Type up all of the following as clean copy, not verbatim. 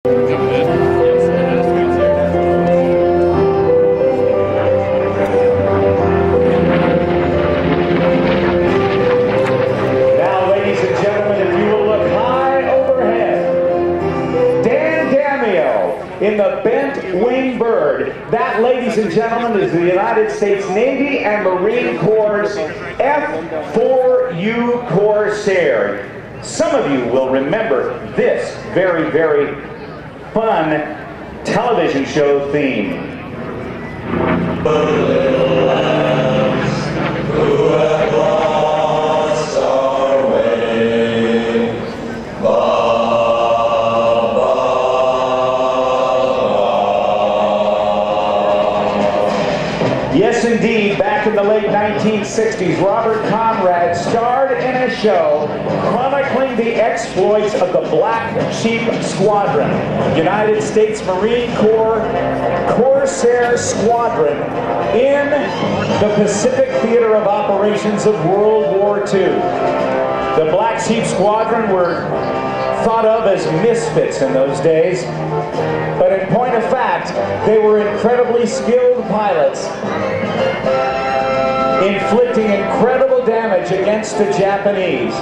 In the bent wing bird. That, ladies and gentlemen, is the United States Navy and Marine Corps' F4U Corsair. Some of you will remember this very, very fun television show theme. Yes, indeed, back in the late 1960s, Robert Conrad starred in a show chronicling the exploits of the Black Sheep Squadron, United States Marine Corps Corsair Squadron, in the Pacific Theater of Operations of World War II. The Black Sheep Squadron were thought of as misfits in those days, but in point of fact, they were incredibly skilled pilots, inflicting incredible damage against the Japanese.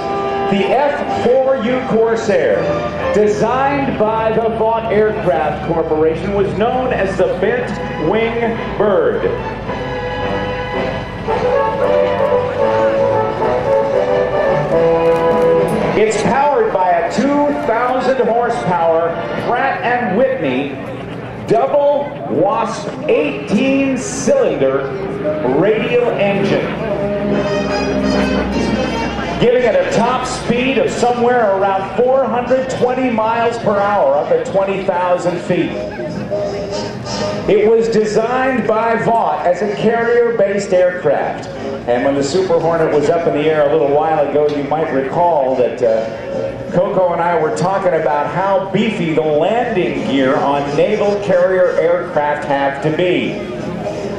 The F4U Corsair, designed by the Vought Aircraft Corporation, was known as the Bent Wing Bird. It's powered by a 2,000 horsepower Pratt & Whitney double Wasp 18-cylinder radial engine, giving it a top speed of somewhere around 420 miles per hour up at 20,000 feet. It was designed by Vought as a carrier-based aircraft. And when the Super Hornet was up in the air a little while ago, you might recall that Coco and I were talking about how beefy the landing gear on naval carrier aircraft have to be.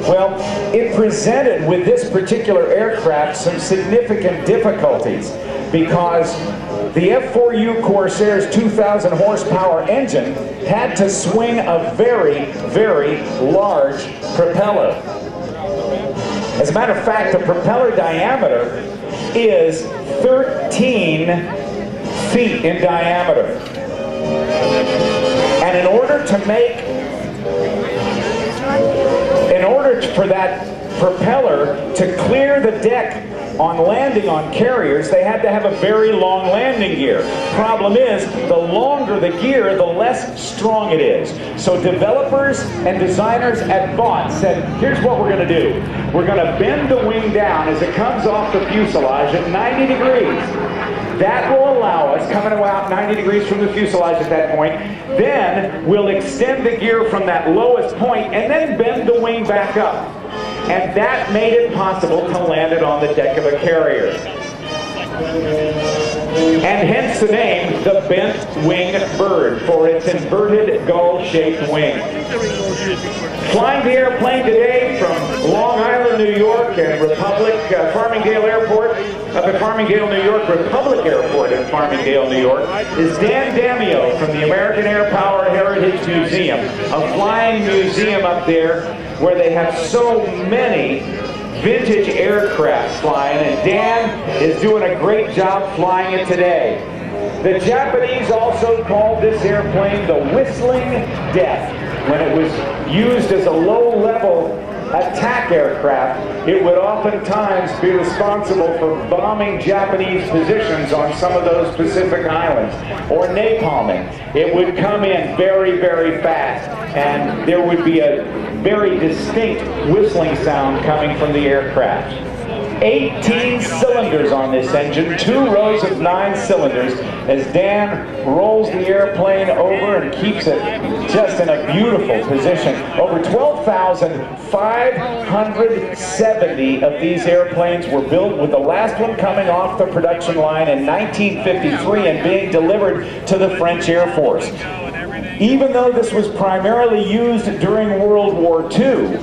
Well, it presented with this particular aircraft some significant difficulties, because the F4U Corsair's 2,000 horsepower engine had to swing a very, very large propeller. As a matter of fact, the propeller diameter is 13 feet in diameter. And in order for that propeller to clear the deck on landing on carriers, they had to have a very long landing gear. Problem is, the longer the gear, the less strong it is. So developers and designers at Vought said, here's what we're going to do. We're going to bend the wing down as it comes off the fuselage at 90 degrees. That will allow us, coming out 90 degrees from the fuselage at that point, then we'll extend the gear from that lowest point and then bend the wing back up. And that made it possible to land it on the deck of a carrier. And hence the name, the Bent Wing Bird, for its inverted gull-shaped wing. Flying the airplane today from Long Island, New York, and Farmingdale Airport, up at Farmingdale, New York, Republic Airport in Farmingdale, New York, is Dan Dameo from the American Air Power Heritage Museum, a flying museum up there where they have so many vintage aircraft flying, and Dan is doing a great job flying it today. The Japanese also called this airplane the Whistling Death. When it was used as a low-level attack aircraft, it would oftentimes be responsible for bombing Japanese positions on some of those Pacific islands, or napalming. It would come in very, very fast, and there would be a very distinct whistling sound coming from the aircraft. 18 cylinders on this engine, 2 rows of 9 cylinders, as Dan rolls the airplane over and keeps it just in a beautiful position. Over 12,570 of these airplanes were built, with the last one coming off the production line in 1953 and being delivered to the French Air Force. Even though this was primarily used during World War II,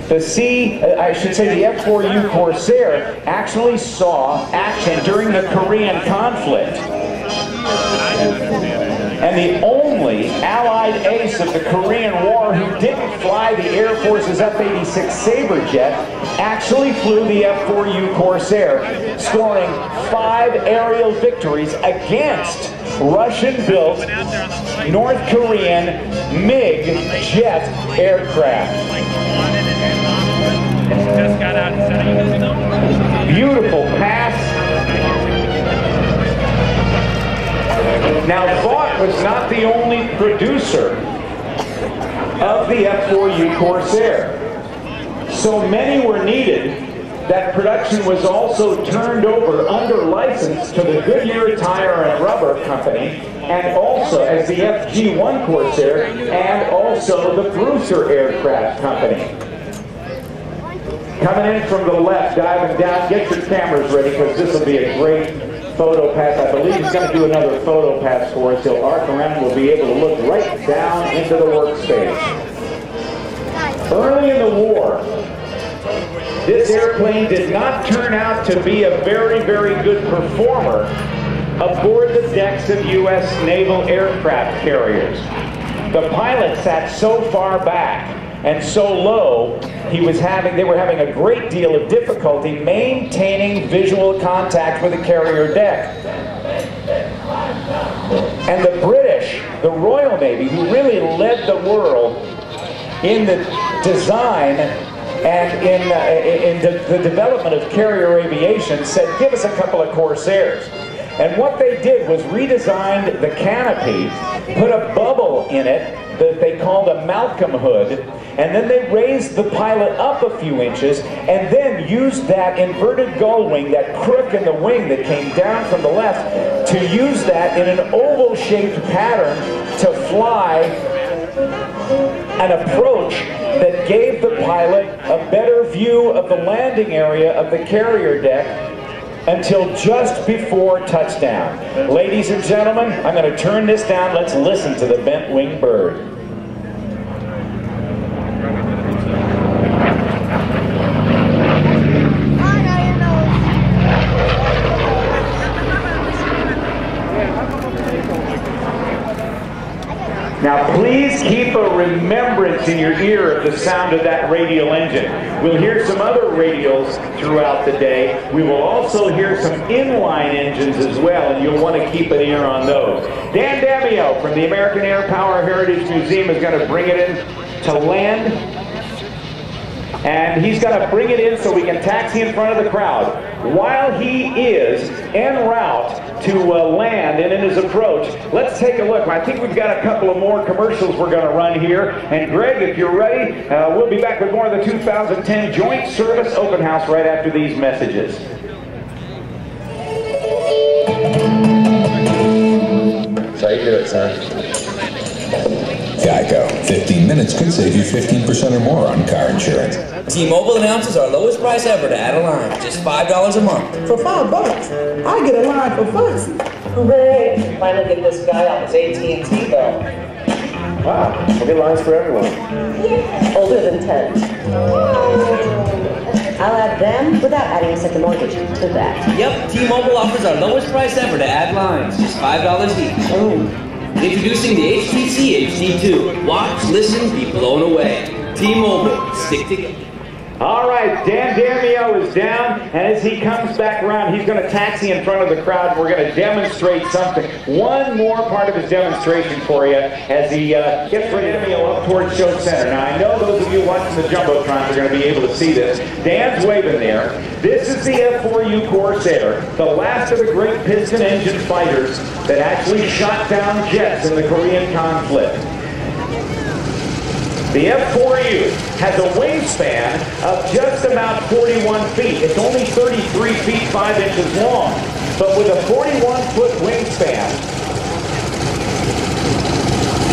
the F4U Corsair actually saw action during the Korean conflict. And the only only Allied ace of the Korean War who didn't fly the Air Force's F-86 Sabre jet, actually flew the F4U Corsair, scoring 5 aerial victories against Russian-built North Korean MiG jet aircraft. Beautiful pass. Now, Vought was not the only producer of the F4U Corsair. So many were needed that production was also turned over under license to the Goodyear Tire and Rubber Company, and also as the FG-1D Corsair, and also the Brucer Aircraft Company. Coming in from the left, diving down, get your cameras ready because this will be a great photo pass. I believe he's going to do another photo pass for us. He'll arc around and we'll be able to look right down into the workspace. Early in the war, this airplane did not turn out to be a very, very good performer aboard the decks of U.S. naval aircraft carriers. The pilot sat so far back and so low, they were having a great deal of difficulty maintaining visual contact with the carrier deck. And the British, the Royal Navy, who really led the world in the design and in the development of carrier aviation, said, give us a couple of Corsairs. And what they did was redesigned the canopy, put a bubble in it that they called a Malcolm hood, and then they raised the pilot up a few inches, and then used that inverted gull wing, that crook in the wing that came down from the left, to use that in an oval-shaped pattern to fly an approach that gave the pilot a better view of the landing area of the carrier deck until just before touchdown. Ladies and gentlemen, I'm going to turn this down. Let's listen to the bent wing bird. Now please keep a remembrance in your ear of the sound of that radial engine. We'll hear some other radials throughout the day. We will also hear some inline engines as well, and you'll want to keep an ear on those. Dan Dameo from the American Air Power Heritage Museum is going to bring it in to land. And he's going to bring it in so we can taxi in front of the crowd. While he is en route to land and in his approach, let's take a look. I think we've got a couple of more commercials we're going to run here. And Greg, if you're ready, we'll be back with more of the 2010 Joint Service Open House right after these messages. That's how you do it, son. Geico. 15 minutes could save you 15% or more on car insurance. T-Mobile announces our lowest price ever to add a line, just $5 a month. For $5, I get a line for Funsy. Hooray! Finally get this guy off his AT&T bill. Wow, we'll get lines for everyone. Yeah. Older than 10. I'll add them without adding a second mortgage to that. Yep, T-Mobile offers our lowest price ever to add lines, just $5 each. Ooh. Introducing the HTC HD2. Watch, listen, be blown away. T-Mobile, stick together. All right, Dan Dameo is down, and as he comes back around, he's going to taxi in front of the crowd. We're going to demonstrate something. One more part of his demonstration for you as he gets ready to go up towards Show Center. Now, I know those of you watching the Jumbotrons are going to be able to see this. Dan's waving there. This is the F4U Corsair, the last of the great piston engine fighters that actually shot down jets in the Korean conflict. The F4U has a wingspan of just about 41 feet. It's only 33 feet 5 inches long, but with a 41-foot wingspan,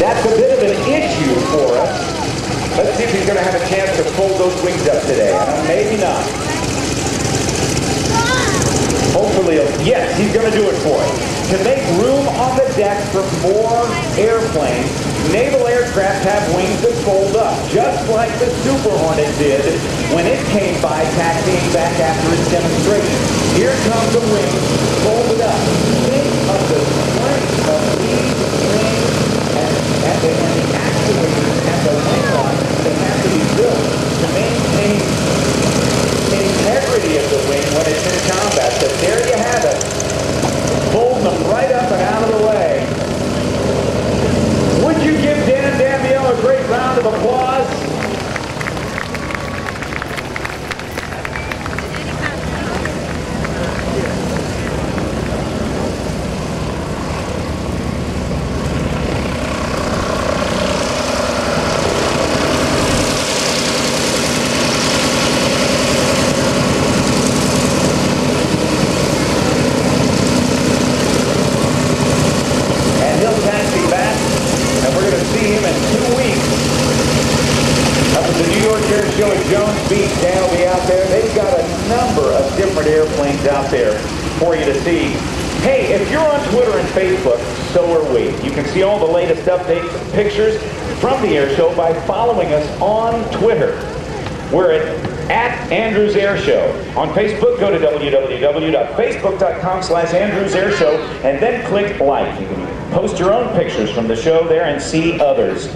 that's a bit of an issue for us. Let's see if he's going to have a chance to fold those wings up today. Maybe not. Hopefully, yes, he's going to do it for us. To make room on the deck for more airplanes, naval aircraft have wings that fold up, just like the Super Hornet did when it came by taxiing back after its demonstration. Here comes the wings folded up. Think of the strength of these wings and things out there for you to see. Hey, if you're on Twitter and Facebook, so are we. You can see all the latest updates and pictures from the air show by following us on Twitter. We're at Andrews Air Show. On Facebook, go to www.facebook.com/AndrewsAirShow and then click like. You can post your own pictures from the show there and see others.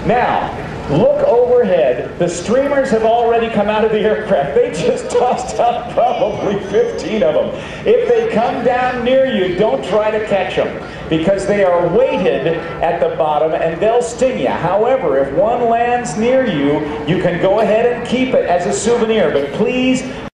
Now, look overhead. The streamers have already come out of the aircraft. They just tossed out probably 15 of them. If they come down near you, don't try to catch them, because they are weighted at the bottom and they'll sting you. However, if one lands near you, you can go ahead and keep it as a souvenir, but please